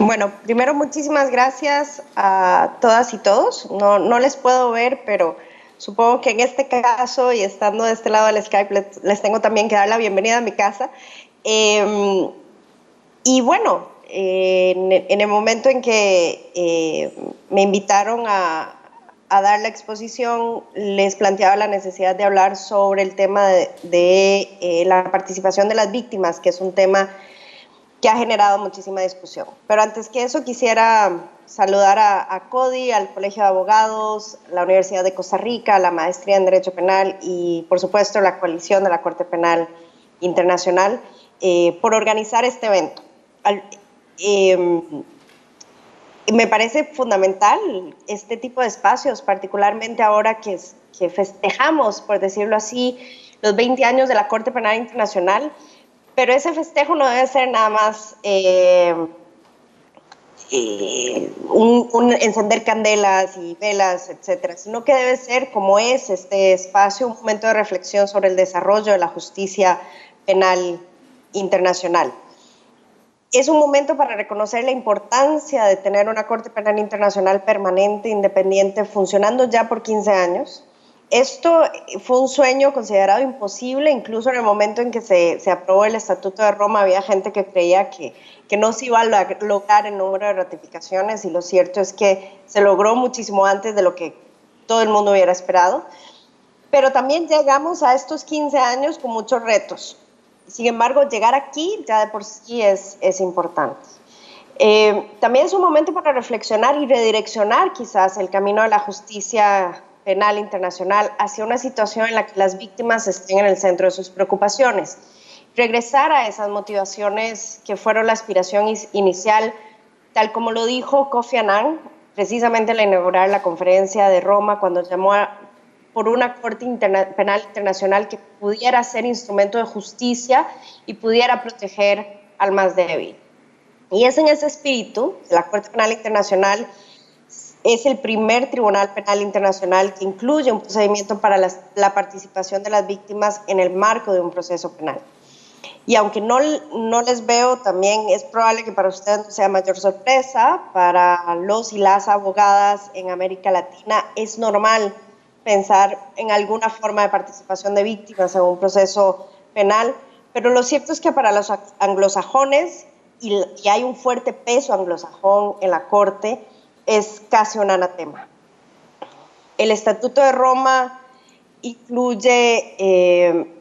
Bueno, primero muchísimas gracias a todas y todos. No les puedo ver, pero supongo que en este caso y estando de este lado del Skype les tengo también que dar la bienvenida a mi casa. Y bueno, en el momento en que me invitaron a dar la exposición, les planteaba la necesidad de hablar sobre el tema de la participación de las víctimas, que es un tema que ha generado muchísima discusión. Pero antes que eso quisiera saludar a CODI, al Colegio de Abogados, la Universidad de Costa Rica, la Maestría en Derecho Penal y por supuesto la coalición de la Corte Penal Internacional por organizar este evento. Me parece fundamental este tipo de espacios, particularmente ahora que festejamos, por decirlo así, los 20 años de la Corte Penal Internacional, pero ese festejo no debe ser nada más un encender candelas y velas, etcétera, sino que debe ser, como es este espacio, un momento de reflexión sobre el desarrollo de la justicia penal internacional. Es un momento para reconocer la importancia de tener una Corte Penal Internacional permanente, independiente, funcionando ya por 15 años. Esto fue un sueño considerado imposible, incluso en el momento en que se aprobó el Estatuto de Roma había gente que creía que no se iba a lograr el número de ratificaciones, y lo cierto es que se logró muchísimo antes de lo que todo el mundo hubiera esperado. Pero también llegamos a estos 15 años con muchos retos. Sin embargo, llegar aquí ya de por sí es importante. También es un momento para reflexionar y redireccionar quizás el camino de la justicia penal internacional hacia una situación en la que las víctimas estén en el centro de sus preocupaciones. Regresar a esas motivaciones que fueron la aspiración inicial, tal como lo dijo Kofi Annan, precisamente al inaugurar la conferencia de Roma, cuando llamó por una Corte Penal Internacional que pudiera ser instrumento de justicia y pudiera proteger al más débil. Y es en ese espíritu que la Corte Penal Internacional es el primer tribunal penal internacional que incluye un procedimiento para la participación de las víctimas en el marco de un proceso penal. Y aunque no les veo, también es probable que para ustedes no sea mayor sorpresa, para los y las abogadas en América Latina es normal pensar en alguna forma de participación de víctimas en un proceso penal, pero lo cierto es que para los anglosajones, y hay un fuerte peso anglosajón en la Corte, es casi un anatema. El Estatuto de Roma incluye en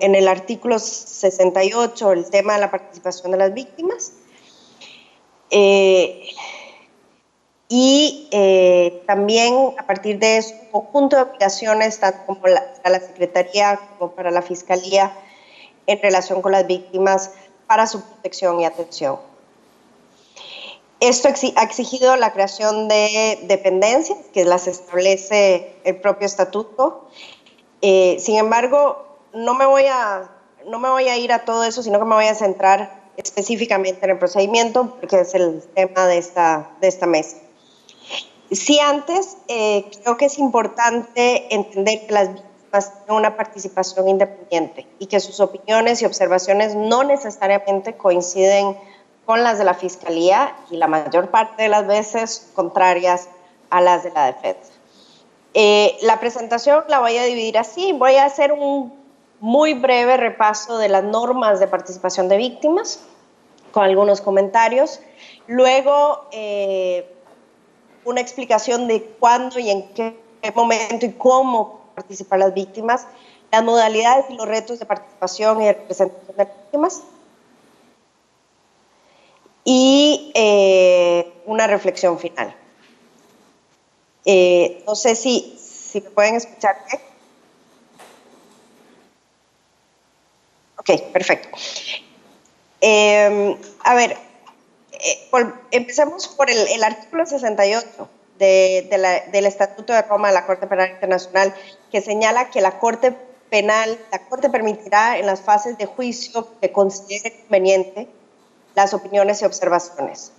el artículo 68 el tema de la participación de las víctimas, también a partir de eso un conjunto de obligaciones tanto como para la Secretaría como para la Fiscalía en relación con las víctimas para su protección y atención. Esto ha exigido la creación de dependencias que las establece el propio estatuto. Sin embargo, no me voy a ir a todo eso, sino que me voy a centrar específicamente en el procedimiento, porque es el tema de esta mesa. Sí, antes, creo que es importante entender que las víctimas tienen una participación independiente y que sus opiniones y observaciones no necesariamente coinciden con las de la Fiscalía y la mayor parte de las veces contrarias a las de la defensa. La presentación la voy a dividir así. Voy a hacer un muy breve repaso de las normas de participación de víctimas con algunos comentarios. Luego, una explicación de cuándo y en qué momento y cómo participar las víctimas, las modalidades y los retos de participación y de representación de las víctimas, y una reflexión final. No sé si me pueden escuchar. Ok, perfecto. A ver, empecemos por el artículo 68 del Estatuto de Roma de la Corte Penal Internacional, que señala que la Corte permitirá en las fases de juicio que considere conveniente las opiniones y observaciones,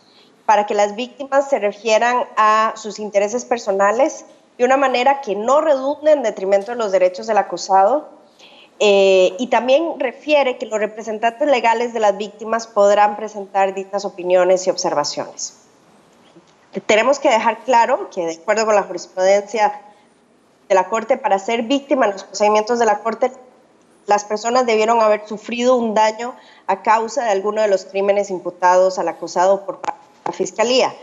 para que las víctimas se refieran a sus intereses personales de una manera que no redunde en detrimento de los derechos del acusado, y también refiere que los representantes legales de las víctimas podrán presentar dichas opiniones y observaciones. Tenemos que dejar claro que, de acuerdo con la jurisprudencia de la Corte, para ser víctima en los procedimientos de la Corte, las personas debieron haber sufrido un daño a causa de alguno de los crímenes imputados al acusado por parte de la Fiscalía.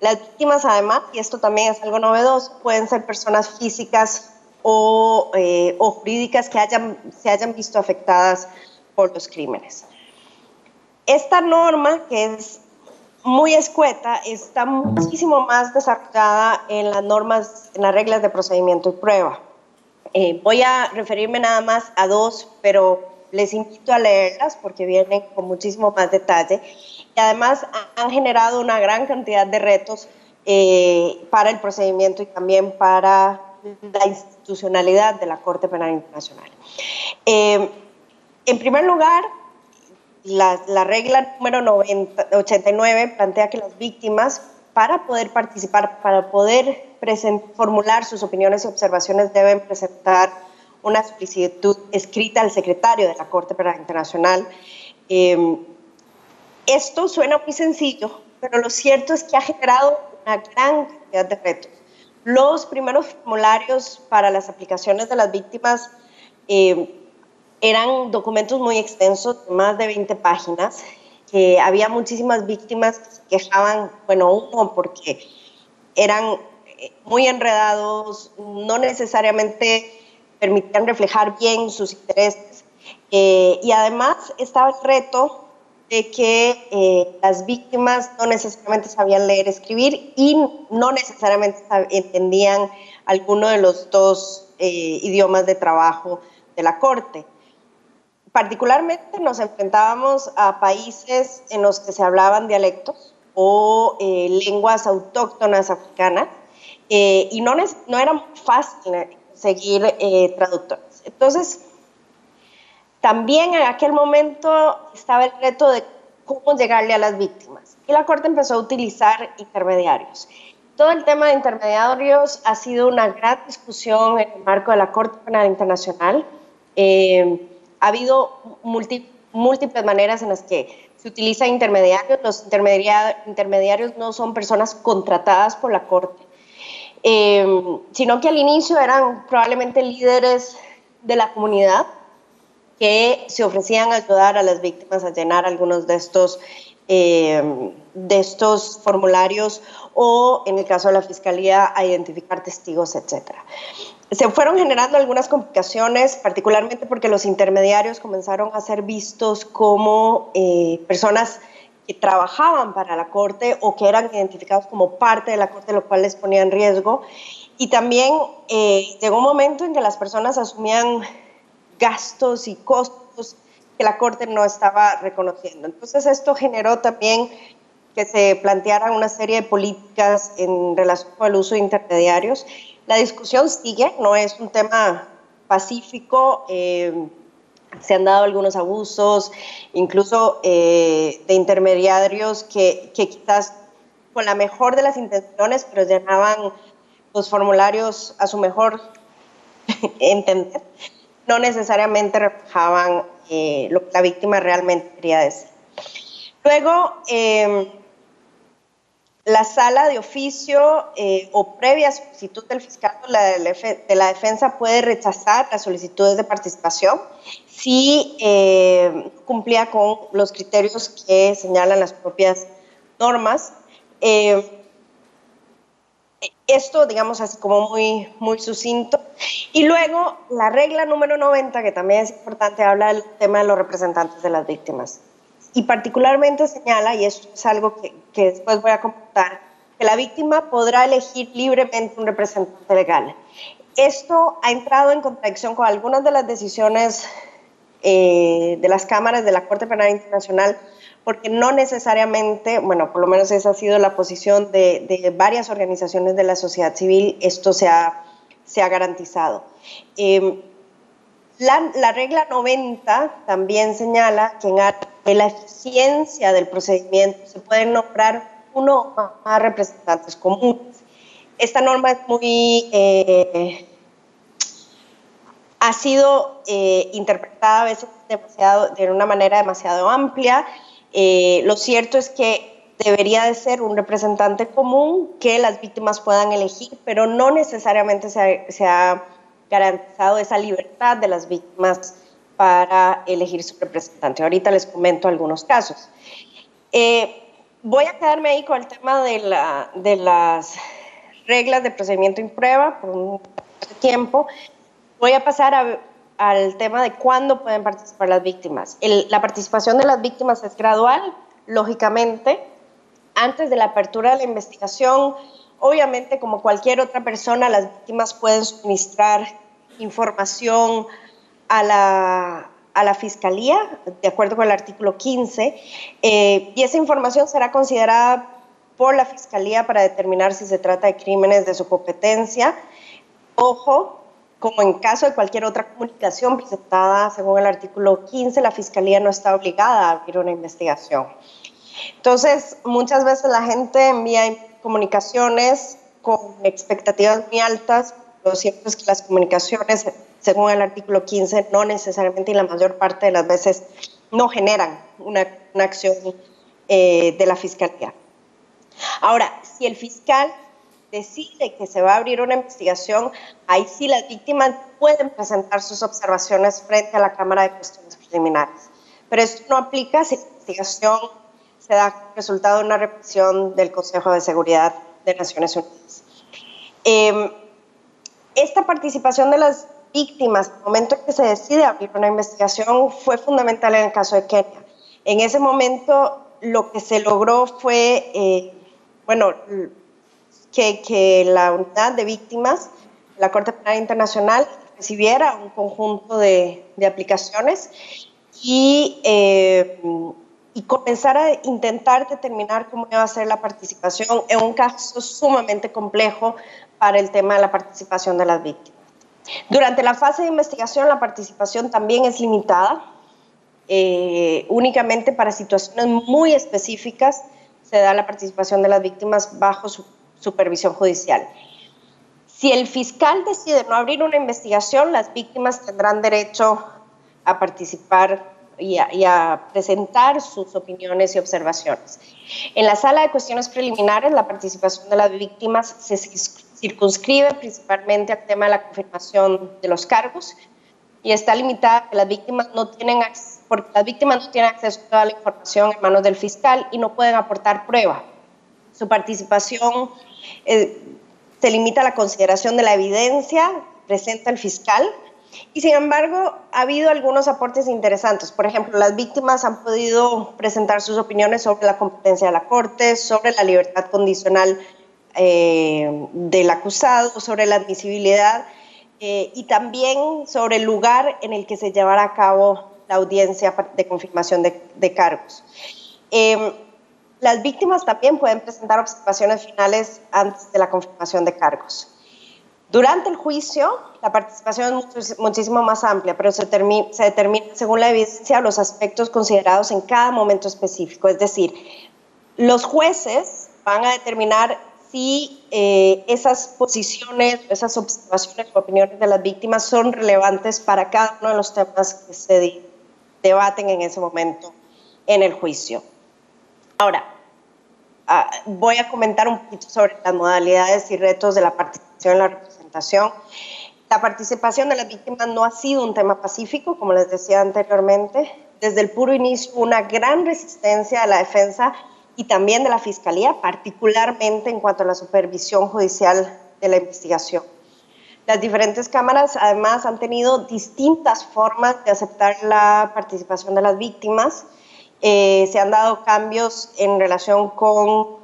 Las víctimas, además, y esto también es algo novedoso, pueden ser personas físicas o jurídicas que se hayan visto afectadas por los crímenes. Esta norma, que es muy escueta, está muchísimo más desarrollada en las normas, en las reglas de procedimiento y prueba. Voy a referirme nada más a dos, pero les invito a leerlas porque vienen con muchísimo más detalle y además han generado una gran cantidad de retos para el procedimiento y también para la institucionalidad de la Corte Penal Internacional. En primer lugar, la regla número 89 plantea que las víctimas, para poder participar, para poder formular sus opiniones y observaciones, deben presentar una solicitud escrita al secretario de la Corte Penal Internacional. Esto suena muy sencillo, pero lo cierto es que ha generado una gran cantidad de retos. Los primeros formularios para las aplicaciones de las víctimas eran documentos muy extensos, de más de 20 páginas, que había muchísimas víctimas que se quejaban, bueno, uno, porque eran muy enredados, no necesariamente permitían reflejar bien sus intereses, y además estaba el reto de que las víctimas no necesariamente sabían leer y escribir y no necesariamente entendían alguno de los dos idiomas de trabajo de la Corte. Particularmente nos enfrentábamos a países en los que se hablaban dialectos o lenguas autóctonas africanas y no era muy fácil seguir traductores. Entonces, también en aquel momento estaba el reto de cómo llegarle a las víctimas y la Corte empezó a utilizar intermediarios. Todo el tema de intermediarios ha sido una gran discusión en el marco de la Corte Penal Internacional. Ha habido múltiples maneras en las que se utilizan intermediarios. Los intermediarios no son personas contratadas por la Corte, sino que al inicio eran probablemente líderes de la comunidad que se ofrecían a ayudar a las víctimas a llenar algunos de estos formularios o, en el caso de la Fiscalía, a identificar testigos, etc. Se fueron generando algunas complicaciones, particularmente porque los intermediarios comenzaron a ser vistos como personas que trabajaban para la Corte o que eran identificados como parte de la Corte, lo cual les ponía en riesgo. Y también llegó un momento en que las personas asumían gastos y costos que la Corte no estaba reconociendo. Entonces esto generó también que se plantearan una serie de políticas en relación con el uso de intermediarios. La discusión sigue, no es un tema pacífico, se han dado algunos abusos, incluso de intermediarios que quizás con la mejor de las intenciones, pero llenaban los formularios a su mejor entender, no necesariamente reflejaban lo que la víctima realmente quería decir. Luego, la sala de oficio o previa solicitud del fiscal de la defensa puede rechazar las solicitudes de participación si cumplía con los criterios que señalan las propias normas. Esto, digamos, así como muy sucinto. Y luego, la regla número 90, que también es importante, habla del tema de los representantes de las víctimas. Y particularmente señala, y esto es algo que después voy a comentar, que la víctima podrá elegir libremente un representante legal. Esto ha entrado en contradicción con algunas de las decisiones de las cámaras de la Corte Penal Internacional, porque no necesariamente, bueno, por lo menos esa ha sido la posición de varias organizaciones de la sociedad civil, esto se ha garantizado. La regla 90 también señala que en la eficiencia del procedimiento se pueden nombrar uno o más representantes comunes. Esta norma es muy ha sido interpretada a veces de una manera demasiado amplia. Lo cierto es que debería de ser un representante común que las víctimas puedan elegir, pero no necesariamente se ha garantizado esa libertad de las víctimas para elegir su representante. Ahorita les comento algunos casos. Voy a quedarme ahí con el tema de las reglas de procedimiento y prueba por un tiempo. Voy a pasar al tema de cuándo pueden participar las víctimas. La participación de las víctimas es gradual, lógicamente. Antes de la apertura de la investigación, obviamente, como cualquier otra persona, las víctimas pueden suministrar información a la Fiscalía, de acuerdo con el artículo 15, y esa información será considerada por la Fiscalía para determinar si se trata de crímenes de su competencia. Ojo, como en caso de cualquier otra comunicación presentada según el artículo 15, la Fiscalía no está obligada a abrir una investigación. Entonces, muchas veces la gente envía comunicaciones con expectativas muy altas. Lo cierto es que las comunicaciones, según el artículo 15, no necesariamente y la mayor parte de las veces no generan una acción de la Fiscalía. Ahora, si el fiscal decide que se va a abrir una investigación, ahí sí las víctimas pueden presentar sus observaciones frente a la Cámara de Cuestiones Preliminares. Pero esto no aplica si la investigación se da como resultado de una represión del Consejo de Seguridad de Naciones Unidas. Esta participación de las víctimas, en el momento en que se decide abrir una investigación, fue fundamental en el caso de Kenia. En ese momento, lo que se logró fue, que la unidad de víctimas, la Corte Penal Internacional, recibiera un conjunto de aplicaciones y comenzar a intentar determinar cómo iba a ser la participación en un caso sumamente complejo para el tema de la participación de las víctimas. Durante la fase de investigación, la participación también es limitada, únicamente para situaciones muy específicas se da la participación de las víctimas bajo su supervisión judicial. Si el fiscal decide no abrir una investigación, las víctimas tendrán derecho a participar y a presentar sus opiniones y observaciones. En la sala de cuestiones preliminares, la participación de las víctimas se circunscribe principalmente al tema de la confirmación de los cargos y está limitada a que las víctimas no tienen acceso, porque las víctimas no tienen acceso a toda la información en manos del fiscal y no pueden aportar prueba. Su participación se limita a la consideración de la evidencia presenta el fiscal. Y sin embargo, ha habido algunos aportes interesantes. Por ejemplo, las víctimas han podido presentar sus opiniones sobre la competencia de la Corte, sobre la libertad condicional del acusado, sobre la admisibilidad y también sobre el lugar en el que se llevará a cabo la audiencia de confirmación de cargos. Las víctimas también pueden presentar observaciones finales antes de la confirmación de cargos. Durante el juicio, la participación es muchísimo más amplia, pero se determina según la evidencia los aspectos considerados en cada momento específico. Es decir, los jueces van a determinar si esas posiciones, esas observaciones o opiniones de las víctimas son relevantes para cada uno de los temas que se debaten en ese momento en el juicio. Ahora, voy a comentar un poquito sobre las modalidades y retos de la participación en la representación. La participación de las víctimas no ha sido un tema pacífico, como les decía anteriormente. Desde el puro inicio, una gran resistencia de la defensa y también de la Fiscalía, particularmente en cuanto a la supervisión judicial de la investigación. Las diferentes cámaras, además, han tenido distintas formas de aceptar la participación de las víctimas. Se han dado cambios en relación con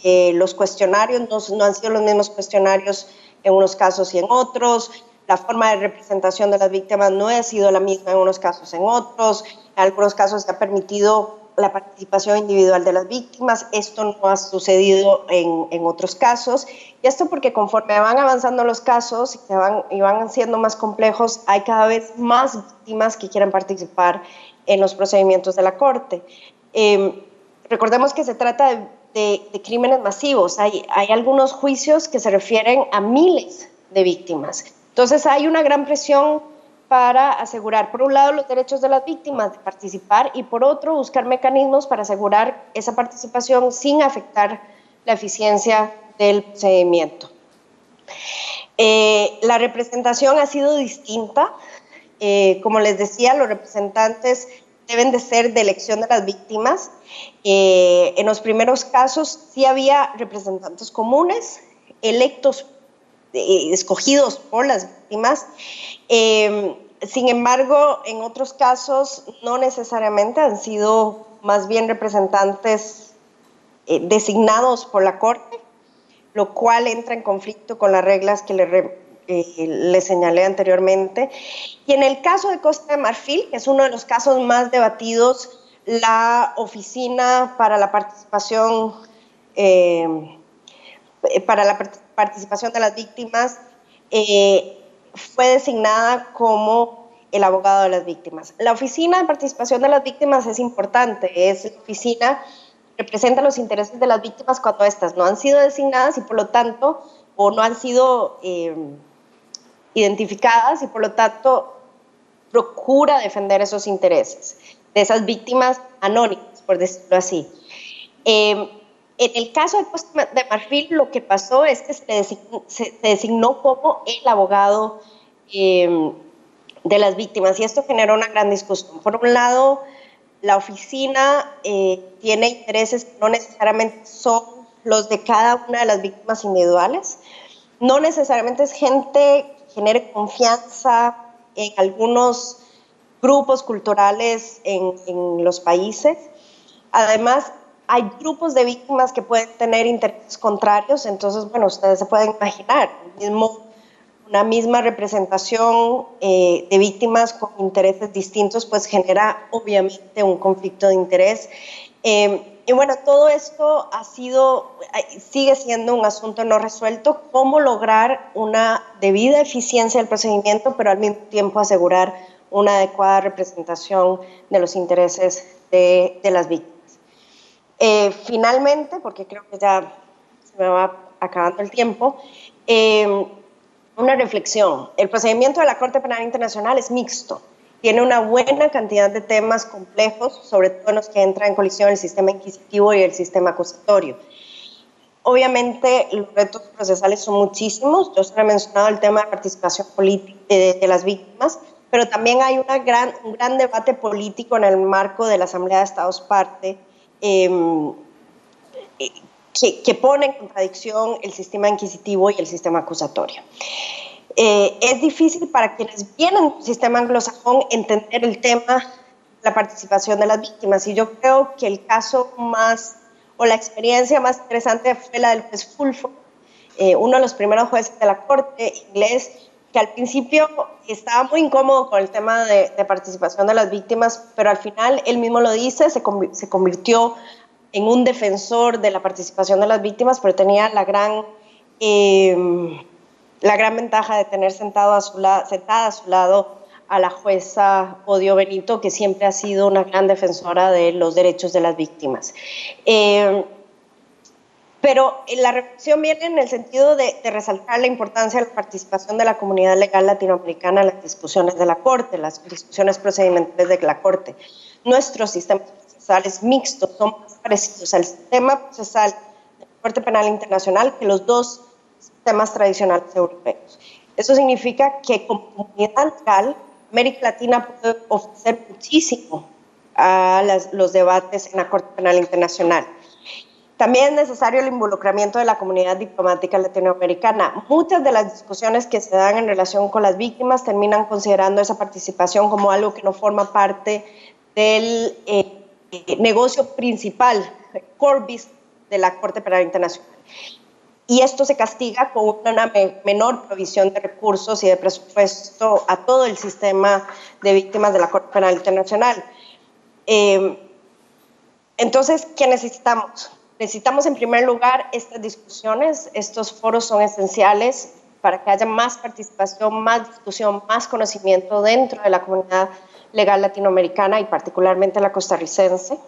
los cuestionarios, no han sido los mismos cuestionarios en unos casos y en otros. La forma de representación de las víctimas no ha sido la misma en unos casos y en otros. En algunos casos se ha permitido la participación individual de las víctimas. Esto no ha sucedido en otros casos. Y esto porque conforme van avanzando los casos y van siendo más complejos, hay cada vez más víctimas que quieren participar en los procedimientos de la Corte. Recordemos que se trata de crímenes masivos. Hay algunos juicios que se refieren a miles de víctimas. Entonces hay una gran presión para asegurar, por un lado, los derechos de las víctimas de participar y por otro, buscar mecanismos para asegurar esa participación sin afectar la eficiencia del procedimiento. La representación ha sido distinta. Como les decía, los representantes deben de ser de elección de las víctimas. En los primeros casos sí había representantes comunes, electos, escogidos por las víctimas. Sin embargo, en otros casos no necesariamente han sido más bien representantes designados por la Corte, lo cual entra en conflicto con las reglas que le señalé anteriormente. Y en el caso de Costa de Marfil, que es uno de los casos más debatidos, la Oficina para la Participación de las Víctimas fue designada como el abogado de las víctimas. La Oficina de Participación de las Víctimas es importante, es la oficina que representa los intereses de las víctimas cuando éstas no han sido designadas y por lo tanto, o no han sido identificadas y por lo tanto procura defender esos intereses de esas víctimas anónimas, por decirlo así. En el caso de Costa de Marfil, lo que pasó es que se designó como el abogado de las víctimas y esto generó una gran discusión. Por un lado, la oficina tiene intereses que no necesariamente son los de cada una de las víctimas individuales, no necesariamente es gente que genere confianza en algunos grupos culturales en los países. Además, hay grupos de víctimas que pueden tener intereses contrarios, entonces, bueno, ustedes se pueden imaginar, una misma representación de víctimas con intereses distintos, pues genera obviamente un conflicto de interés. Y bueno, todo esto sigue siendo un asunto no resuelto, cómo lograr una debida eficiencia del procedimiento, pero al mismo tiempo asegurar una adecuada representación de los intereses de las víctimas. Finalmente, porque creo que ya se me va acabando el tiempo, una reflexión. El procedimiento de la Corte Penal Internacional es mixto. Tiene una buena cantidad de temas complejos, sobre todo en los que entra en colisión el sistema inquisitivo y el sistema acusatorio. Obviamente, los retos procesales son muchísimos. Yo solo he mencionado el tema de participación política de las víctimas, pero también hay un gran debate político en el marco de la Asamblea de Estados Parte, que pone en contradicción el sistema inquisitivo y el sistema acusatorio. Es difícil para quienes vienen del sistema anglosajón entender el tema de la participación de las víctimas y yo creo que el caso más o la experiencia más interesante fue la del juez Fulford, uno de los primeros jueces de la Corte inglés, que al principio estaba muy incómodo con el tema de participación de las víctimas, pero al final él mismo lo dice, se convirtió en un defensor de la participación de las víctimas, pero tenía la gran ventaja de tener sentada a su lado a la jueza Odio Benito, que siempre ha sido una gran defensora de los derechos de las víctimas. Pero la reflexión viene en el sentido de resaltar la importancia de la participación de la comunidad legal latinoamericana en las discusiones de la Corte, las discusiones procedimentales de la Corte. Nuestros sistemas procesales mixtos son más parecidos al sistema procesal de la Corte Penal Internacional que los dos sistemas tradicionales europeos. Eso significa que como comunidad legal, América Latina puede ofrecer muchísimo a los debates en la Corte Penal Internacional. También es necesario el involucramiento de la comunidad diplomática latinoamericana. Muchas de las discusiones que se dan en relación con las víctimas terminan considerando esa participación como algo que no forma parte del negocio principal, core business de la Corte Penal Internacional. Y esto se castiga con una menor provisión de recursos y de presupuesto a todo el sistema de víctimas de la Corte Penal Internacional. Entonces, ¿qué necesitamos? Necesitamos en primer lugar estas discusiones, estos foros son esenciales para que haya más participación, más discusión, más conocimiento dentro de la comunidad legal latinoamericana y particularmente la costarricense.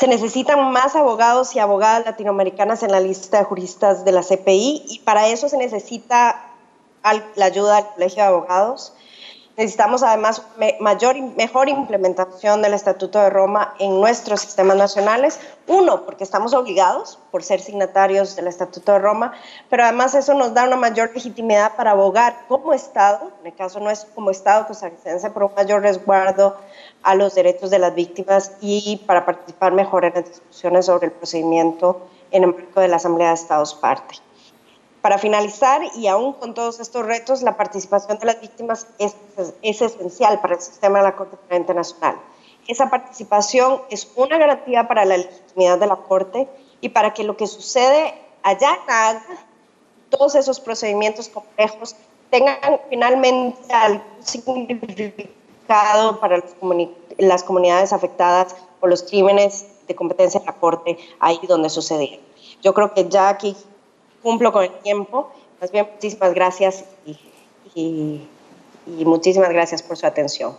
Se necesitan más abogados y abogadas latinoamericanas en la lista de juristas de la CPI y para eso se necesita la ayuda del Colegio de Abogados. Necesitamos además mejor implementación del Estatuto de Roma en nuestros sistemas nacionales. Uno, porque estamos obligados por ser signatarios del Estatuto de Roma, pero además eso nos da una mayor legitimidad para abogar como Estado, en el caso nuestro como Estado costarricense, por un mayor resguardo a los derechos de las víctimas y para participar mejor en las discusiones sobre el procedimiento en el marco de la Asamblea de Estados Parte. Para finalizar, y aún con todos estos retos, la participación de las víctimas es esencial para el sistema de la Corte Penal Internacional. Esa participación es una garantía para la legitimidad de la Corte y para que lo que sucede allá en La Haga, todos esos procedimientos complejos, tengan finalmente algún significado para las comunidades afectadas por los crímenes de competencia de la Corte, ahí donde sucedieron. Yo creo que ya aquí cumplo con el tiempo. Más bien, muchísimas gracias y muchísimas gracias por su atención.